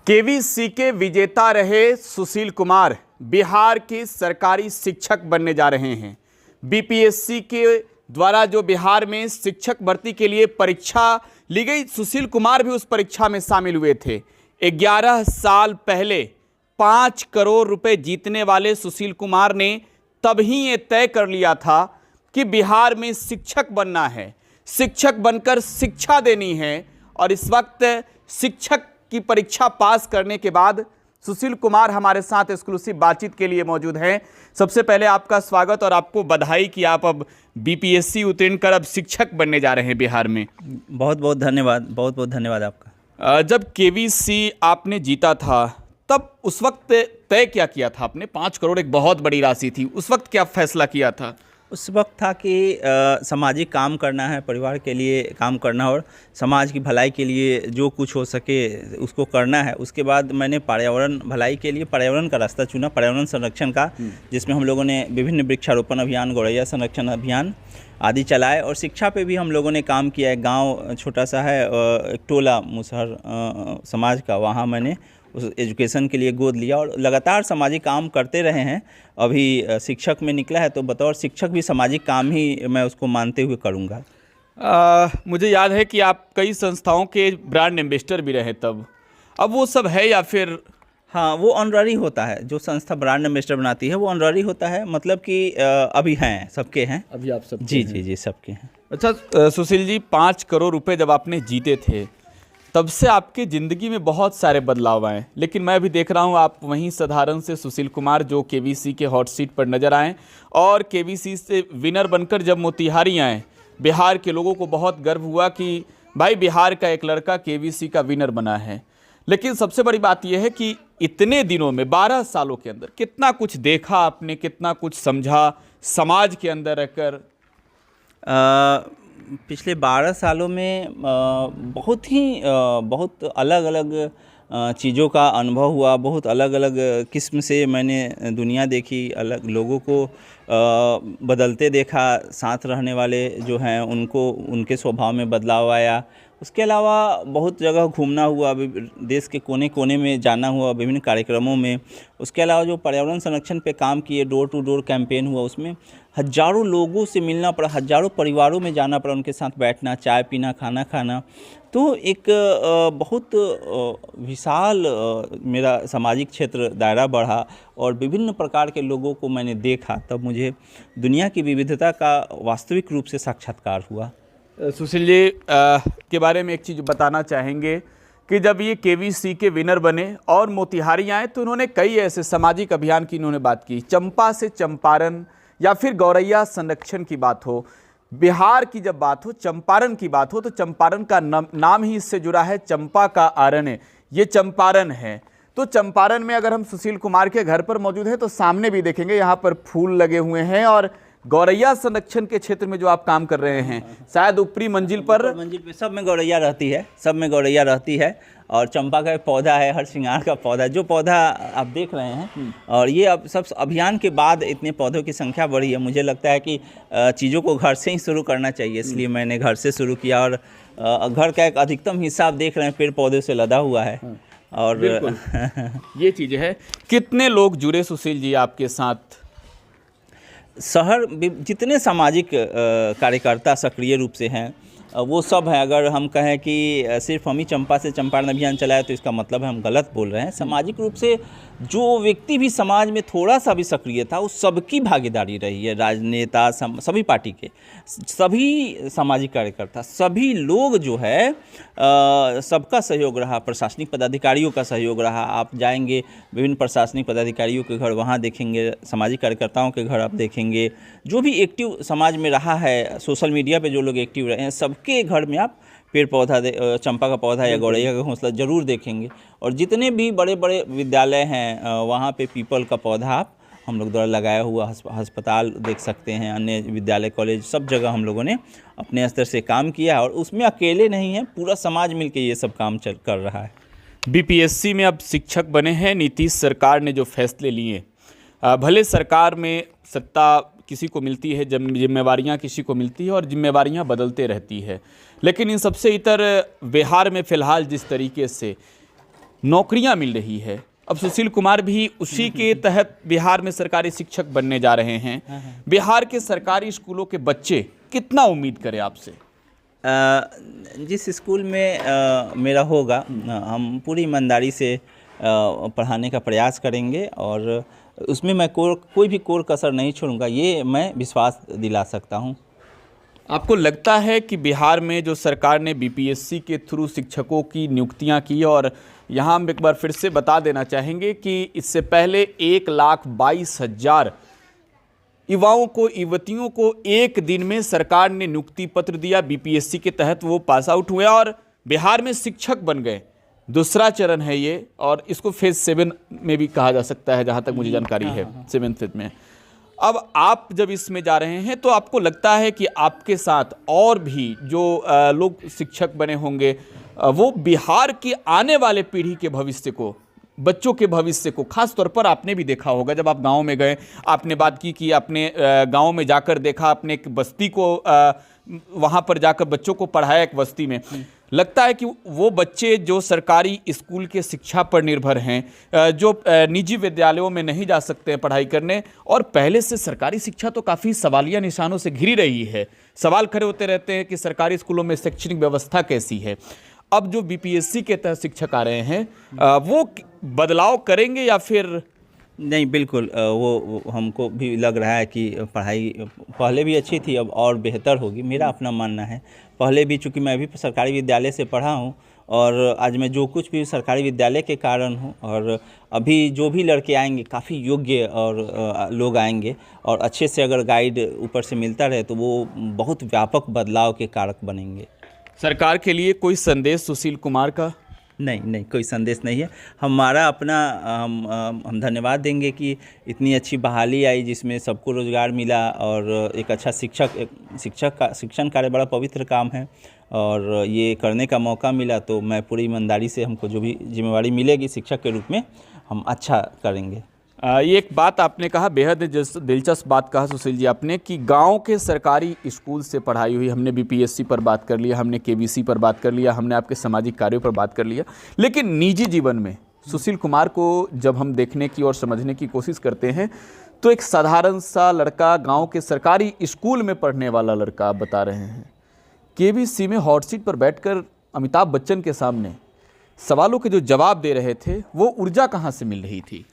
KVC के विजेता रहे सुशील कुमार बिहार के सरकारी शिक्षक बनने जा रहे हैं। बीपीएससी के द्वारा जो बिहार में शिक्षक भर्ती के लिए परीक्षा ली गई, सुशील कुमार भी उस परीक्षा में शामिल हुए थे। 11 साल पहले 5 करोड़ रुपए जीतने वाले सुशील कुमार ने तब ही ये तय कर लिया था कि बिहार में शिक्षक बनना है, शिक्षक बनकर शिक्षा देनी है। और इस वक्त शिक्षक की परीक्षा पास करने के बाद सुशील कुमार हमारे साथ एक्सक्लूसिव बातचीत के लिए मौजूद हैं। सबसे पहले आपका स्वागत और आपको बधाई कि आप अब बीपीएससी उत्तीर्ण कर अब शिक्षक बनने जा रहे हैं बिहार में। बहुत बहुत धन्यवाद, बहुत बहुत धन्यवाद आपका। जब केवीसी आपने जीता था तब उस वक्त तय क्या किया था आपने? 5 करोड़ एक बहुत बड़ी राशि थी, उस वक्त क्या फैसला किया था? उस वक्त था कि सामाजिक काम करना है, परिवार के लिए काम करना और समाज की भलाई के लिए जो कुछ हो सके उसको करना है। उसके बाद मैंने पर्यावरण भलाई के लिए पर्यावरण का रास्ता चुना, पर्यावरण संरक्षण का, जिसमें हम लोगों ने विभिन्न वृक्षारोपण अभियान, गौरैया संरक्षण अभियान आदि चलाए। और शिक्षा पे भी हम लोगों ने काम किया है। गांव छोटा सा है, एक टोला मुसहर समाज का, वहाँ मैंने उस एजुकेशन के लिए गोद लिया और लगातार सामाजिक काम करते रहे हैं। अभी शिक्षक में निकला है तो बतौर शिक्षक भी सामाजिक काम ही मैं उसको मानते हुए करूँगा। मुझे याद है कि आप कई संस्थाओं के ब्रांड एम्बेसडर भी रहे तब, अब वो सब है या फिर? हाँ, वो ऑनररी होता है। जो संस्था ब्रांड एम्बेसडर बनाती है वो ऑनररी होता है, मतलब कि अभी हैं, सबके हैं। अभी आप सब? जी, सबके हैं। अच्छा सुशील जी, 5 करोड़ रुपए जब आपने जीते थे तब से आपकी ज़िंदगी में बहुत सारे बदलाव आए, लेकिन मैं भी देख रहा हूँ आप वहीं साधारण से सुशील कुमार जो केवीसी के हॉट सीट पर नज़र आए और केवीसी से विनर बनकर जब मोतिहारी आए, बिहार के लोगों को बहुत गर्व हुआ कि भाई बिहार का एक लड़का केवीसी का विनर बना है। लेकिन सबसे बड़ी बात यह है कि इतने दिनों में 12 सालों के अंदर कितना कुछ देखा आपने, कितना कुछ समझा समाज के अंदर रहकर? पिछले 12 सालों में बहुत अलग अलग चीज़ों का अनुभव हुआ, बहुत अलग अलग किस्म से मैंने दुनिया देखी, अलग लोगों को बदलते देखा, साथ रहने वाले जो हैं उनको उनके स्वभाव में बदलाव आया। उसके अलावा बहुत जगह घूमना हुआ, देश के कोने कोने में जाना हुआ विभिन्न कार्यक्रमों में। उसके अलावा जो पर्यावरण संरक्षण पे काम किए, डोर टू डोर कैंपेन हुआ, उसमें हज़ारों लोगों से मिलना पड़ा, हज़ारों परिवारों में जाना पड़ा, उनके साथ बैठना, चाय पीना, खाना खाना। तो एक बहुत विशाल मेरा सामाजिक क्षेत्र दायरा बढ़ा और विभिन्न प्रकार के लोगों को मैंने देखा। तब मुझे दुनिया की विविधता का वास्तविक रूप से साक्षात्कार हुआ। सुशील जी के बारे में एक चीज़ बताना चाहेंगे कि जब ये केवीसी के विनर बने और मोतिहारी आए तो उन्होंने कई ऐसे सामाजिक अभियान की इन्होंने बात की, चंपा से चंपारण या फिर गौरैया संरक्षण की बात हो, बिहार की जब बात हो, चंपारण की बात हो, तो चंपारण का नाम ही इससे जुड़ा है, चंपा का अरण्य, ये चंपारण है। तो चंपारण में अगर हम सुशील कुमार के घर पर मौजूद हैं तो सामने भी देखेंगे यहाँ पर फूल लगे हुए हैं और गौरैया संरक्षण के क्षेत्र में जो आप काम कर रहे हैं, शायद ऊपरी मंजिल पे सब में गौरैया रहती है, सब में गौरैया रहती है। और चंपा का एक पौधा है, हर श्रृंगार का पौधा, जो पौधा आप देख रहे हैं। और ये अब सब अभियान के बाद इतने पौधों की संख्या बढ़ी है। मुझे लगता है कि चीज़ों को घर से ही शुरू करना चाहिए, इसलिए मैंने घर से शुरू किया। और घर का एक अधिकतम हिस्सा आप देख रहे हैं पेड़ पौधे से लदा हुआ है। और ये चीज़ है। कितने लोग जुड़े सुशील जी आपके साथ? शहर जितने सामाजिक कार्यकर्ता सक्रिय रूप से हैं वो सब हैं। अगर हम कहें कि सिर्फ हम ही चंपा से चंपारण अभियान चलाए तो इसका मतलब है हम गलत बोल रहे हैं। सामाजिक रूप से जो व्यक्ति भी समाज में थोड़ा सा भी सक्रिय था, उस सबकी भागीदारी रही है। राजनेता, सभी पार्टी के, सभी सामाजिक कार्यकर्ता, सभी लोग जो है सबका सहयोग रहा, प्रशासनिक पदाधिकारियों का सहयोग रहा। आप जाएंगे विभिन्न प्रशासनिक पदाधिकारियों के घर, वहाँ देखेंगे, सामाजिक कार्यकर्ताओं के घर आप देखेंगे, जो भी एक्टिव समाज में रहा है, सोशल मीडिया पे जो लोग एक्टिव रहे हैं, सबके घर में आप पेड़ पौधा चंपा का पौधा या गौरैया का घोंसला जरूर देखेंगे। और जितने भी बड़े बड़े विद्यालय हैं वहाँ पे पीपल का पौधा आप हम लोग द्वारा लगाया हुआ, अस्पताल देख सकते हैं, अन्य विद्यालय कॉलेज, सब जगह हम लोगों ने अपने स्तर से काम किया। और उसमें अकेले नहीं है, पूरा समाज मिलकर ये सब काम कर रहा है। बीपीएससी में अब शिक्षक बने हैं, नीतीश सरकार ने जो फैसले लिए, भले सरकार में सत्ता किसी को मिलती है, जिम्मेवारियां किसी को मिलती है और जिम्मेवारियां बदलते रहती है, लेकिन इन सबसे इतर बिहार में फ़िलहाल जिस तरीके से नौकरियां मिल रही है। अब सुशील कुमार भी उसी के तहत बिहार में सरकारी शिक्षक बनने जा रहे हैं। बिहार के सरकारी स्कूलों के बच्चे कितना उम्मीद करें आपसे? जिस स्कूल में मेरा होगा, हम पूरी ईमानदारी से पढ़ाने का प्रयास करेंगे और उसमें मैं कोई भी कोर कसर नहीं छोड़ूंगा, ये मैं विश्वास दिला सकता हूं। आपको लगता है कि बिहार में जो सरकार ने बीपीएससी के थ्रू शिक्षकों की नियुक्तियां की, और यहाँ हम एक बार फिर से बता देना चाहेंगे कि इससे पहले 1,22,000 युवाओं को, युवतियों को एक दिन में सरकार ने नियुक्ति पत्र दिया, बीपीएससी के तहत वो पास आउट हुए और बिहार में शिक्षक बन गए। दूसरा चरण है ये, और इसको फेज 7 में भी कहा जा सकता है, जहाँ तक मुझे जानकारी है, 7th फेज में। अब आप जब इसमें जा रहे हैं तो आपको लगता है कि आपके साथ और भी जो लोग शिक्षक बने होंगे, वो बिहार की आने वाले पीढ़ी के भविष्य को, बच्चों के भविष्य को, खास तौर पर आपने भी देखा होगा, जब आप गांव में गए, आपने बात की कि आपने गांव में जाकर देखा, अपने एक बस्ती को वहां पर जाकर बच्चों को पढ़ाया एक बस्ती में। लगता है कि वो बच्चे जो सरकारी स्कूल के शिक्षा पर निर्भर हैं, जो निजी विद्यालयों में नहीं जा सकते हैं पढ़ाई करने, और पहले से सरकारी शिक्षा तो काफ़ी सवालिया निशानों से घिरी रही है, सवाल खड़े होते रहते हैं कि सरकारी स्कूलों में शैक्षणिक व्यवस्था कैसी है। अब जो बीपीएससी के तहत शिक्षक आ रहे हैं, वो बदलाव करेंगे या फिर नहीं? बिल्कुल, वो हमको भी लग रहा है कि पढ़ाई पहले भी अच्छी थी, अब और बेहतर होगी, मेरा अपना मानना है। पहले भी, चूँकि मैं भी सरकारी विद्यालय से पढ़ा हूँ और आज मैं जो कुछ भी सरकारी विद्यालय के कारण हूँ, और अभी जो भी लड़के आएंगे काफ़ी योग्य और लोग आएंगे, और अच्छे से अगर गाइड ऊपर से मिलता रहे तो वो बहुत व्यापक बदलाव के कारक बनेंगे। सरकार के लिए कोई संदेश सुशील कुमार का? नहीं, कोई संदेश नहीं है। हमारा अपना हम धन्यवाद देंगे कि इतनी अच्छी बहाली आई जिसमें सबको रोज़गार मिला, और एक अच्छा शिक्षक का शिक्षण कार्य बड़ा पवित्र काम है, और ये करने का मौका मिला, तो मैं पूरी ईमानदारी से, हमको जो भी जिम्मेवारी मिलेगी शिक्षक के रूप में, हम अच्छा करेंगे। ये एक बात आपने कहा, बेहद दिलचस्प बात कहा सुशील जी आपने, कि गांव के सरकारी स्कूल से पढ़ाई हुई। हमने बीपीएससी पर बात कर लिया, हमने केवीसी पर बात कर लिया, हमने आपके सामाजिक कार्यों पर बात कर लिया, लेकिन निजी जीवन में सुशील कुमार को जब हम देखने की और समझने की कोशिश करते हैं तो एक साधारण सा लड़का, गाँव के सरकारी स्कूल में पढ़ने वाला लड़का आप बता रहे हैं। केवीसी में हॉट सीट पर बैठकर अमिताभ बच्चन के सामने सवालों के जो जवाब दे रहे थे, वो ऊर्जा कहाँ से मिल रही थी?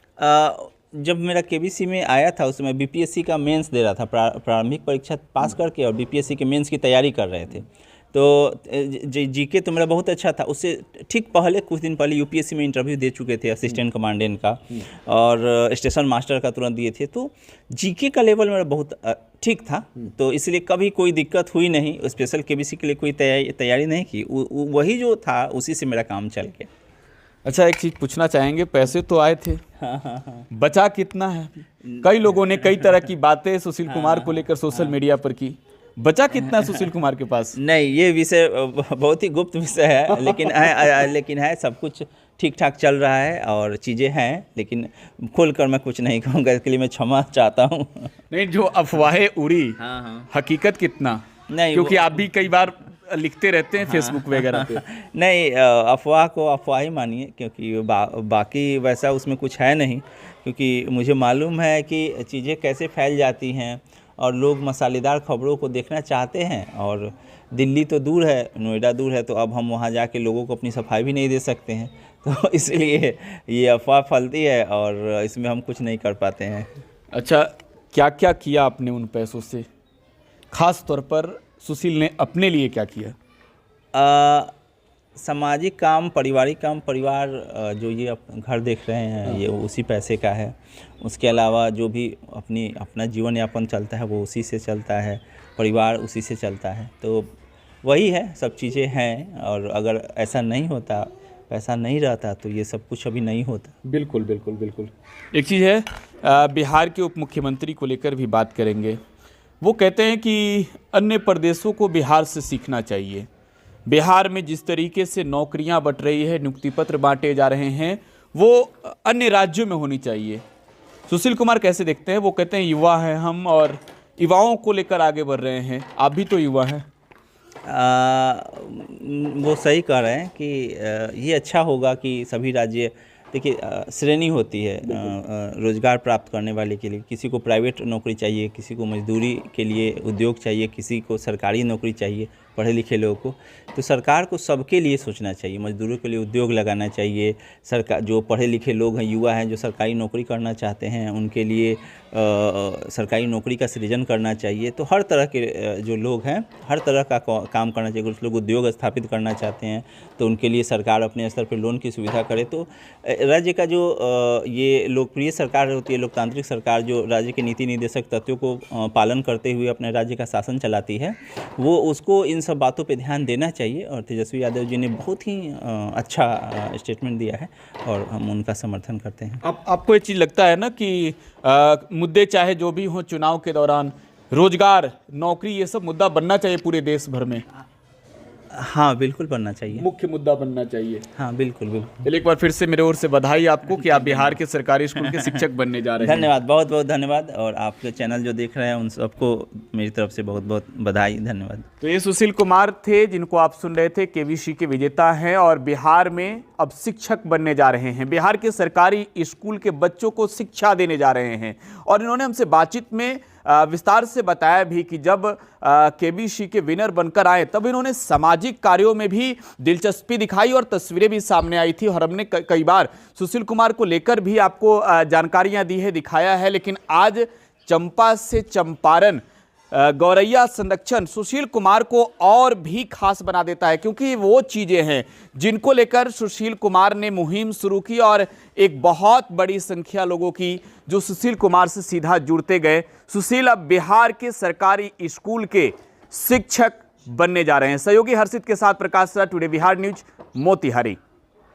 जब मेरा केबीसी में आया था, उस समय बीपीएससी का मेंस दे रहा था, प्रारंभिक परीक्षा पास करके, और बीपीएससी के मेंस की तैयारी कर रहे थे। तो जीके तो मेरा बहुत अच्छा था। उससे ठीक पहले, कुछ दिन पहले यूपीएससी में इंटरव्यू दे चुके थे, असिस्टेंट कमांडेंट का, और स्टेशन मास्टर का तुरंत दिए थे। तो जीके का लेवल मेरा बहुत ठीक था, तो इसलिए कभी कोई दिक्कत हुई नहीं। स्पेशल केबीसी के लिए कोई तैयारी नहीं की, वही जो था उसी से मेरा काम चल गया। अच्छा, एक चीज़ पूछना चाहेंगे, पैसे तो आए थे, बचा कितना है? कई लोगों ने कई तरह की बातें सुशील कुमार को लेकर सोशल मीडिया पर की, बचा कितना सुशील कुमार के पास? नहीं, ये विषय बहुत ही गुप्त विषय है, लेकिन है सब कुछ ठीक ठाक चल रहा है और चीज़ें हैं, लेकिन खुलकर मैं कुछ नहीं कहूँगा, इसके लिए मैं क्षमा चाहता हूँ। नहीं, जो अफवाहें उड़ी, हकीकत कितना? नहीं, क्योंकि आप भी कई बार लिखते रहते हैं फेसबुक वगैरह पे। नहीं, अफवाह को अफवाह ही मानिए, क्योंकि बाकी वैसा उसमें कुछ है नहीं, क्योंकि मुझे मालूम है कि चीज़ें कैसे फैल जाती हैं और लोग मसालेदार खबरों को देखना चाहते हैं, और दिल्ली तो दूर है, नोएडा दूर है, तो अब हम वहाँ जाके लोगों को अपनी सफाई भी नहीं दे सकते हैं, तो इसलिए ये अफवाह फैलती है और इसमें हम कुछ नहीं कर पाते हैं। अच्छा, क्या क्या किया आपने उन पैसों से? खास तौर पर सुशील ने अपने लिए क्या किया? सामाजिक काम, पारिवारिक काम, परिवार जो ये घर देख रहे हैं, ये उसी पैसे का है। उसके अलावा जो भी अपना जीवन यापन चलता है वो उसी से चलता है, परिवार उसी से चलता है, तो वही है, सब चीज़ें हैं। और अगर ऐसा नहीं होता, पैसा नहीं रहता, तो ये सब कुछ अभी नहीं होता। बिल्कुल बिल्कुल बिल्कुल। एक चीज़ है, बिहार के उप मुख्यमंत्री को लेकर भी बात करेंगे। वो कहते हैं कि अन्य प्रदेशों को बिहार से सीखना चाहिए। बिहार में जिस तरीके से नौकरियां बंट रही है, नियुक्ति पत्र बांटे जा रहे हैं, वो अन्य राज्यों में होनी चाहिए। सुशील कुमार कैसे देखते हैं? वो कहते हैं युवा हैं हम और युवाओं को लेकर आगे बढ़ रहे हैं। आप भी तो युवा हैं। वो सही कह रहे हैं कि ये अच्छा होगा कि सभी राज्य, देखिए श्रेणी होती है रोज़गार प्राप्त करने वाले के लिए। किसी को प्राइवेट नौकरी चाहिए, किसी को मजदूरी के लिए उद्योग चाहिए, किसी को सरकारी नौकरी चाहिए पढ़े लिखे लोगों को। तो सरकार को सबके लिए सोचना चाहिए, मजदूरों के लिए उद्योग लगाना चाहिए। सरकार जो पढ़े लिखे लोग हैं, युवा हैं जो सरकारी नौकरी करना चाहते हैं, उनके लिए सरकारी नौकरी का सृजन करना चाहिए। तो हर तरह के जो लोग हैं हर तरह का काम करना चाहिए। कुछ लोग उद्योग स्थापित करना चाहते हैं तो उनके लिए सरकार अपने स्तर पर लोन की सुविधा करे। तो राज्य का जो ये लोकप्रिय सरकार होती है, लोकतांत्रिक सरकार, जो राज्य के नीति निर्देशक तत्वों को पालन करते हुए अपने राज्य का शासन चलाती है, वो उसको इन सब बातों पे ध्यान देना चाहिए। और तेजस्वी यादव जी ने बहुत ही अच्छा स्टेटमेंट दिया है और हम उनका समर्थन करते हैं। अब आपको ये चीज़ लगता है ना कि मुद्दे चाहे जो भी हों चुनाव के दौरान, रोजगार, नौकरी, ये सब मुद्दा बनना चाहिए पूरे देश भर में? हाँ बिल्कुल बनना चाहिए, मुख्य मुद्दा बनना चाहिए। हाँ बिल्कुल बिल्कुल। चलिए एक बार फिर से मेरे ओर से बधाई आपको कि आप बिहार के सरकारी स्कूल के शिक्षक बनने जा रहे हैं। धन्यवाद, बहुत बहुत धन्यवाद। और आपके चैनल जो देख रहे हैं उन सबको मेरी तरफ से बहुत बहुत बधाई, धन्यवाद। तो ये सुशील कुमार थे जिनको आप सुन रहे थे, केवीसी के विजेता हैं और बिहार में अब शिक्षक बनने जा रहे हैं। बिहार के सरकारी स्कूल के बच्चों को शिक्षा देने जा रहे हैं और इन्होंने हमसे बातचीत में विस्तार से बताया भी कि जब केवीसी के विनर बनकर आए तब इन्होंने सामाजिक कार्यों में भी दिलचस्पी दिखाई और तस्वीरें भी सामने आई थी। और हमने कई बार सुशील कुमार को लेकर भी आपको जानकारियां दी है, दिखाया है। लेकिन आज चंपा से चंपारण गौरैया संरक्षण सुशील कुमार को और भी खास बना देता है, क्योंकि वो चीज़ें हैं जिनको लेकर सुशील कुमार ने मुहिम शुरू की और एक बहुत बड़ी संख्या लोगों की जो सुशील कुमार से सीधा जुड़ते गए। सुशील अब बिहार के सरकारी स्कूल के शिक्षक बनने जा रहे हैं। सहयोगी हर्षित के साथ प्रकाश, टुडे बिहार न्यूज, मोतिहारी।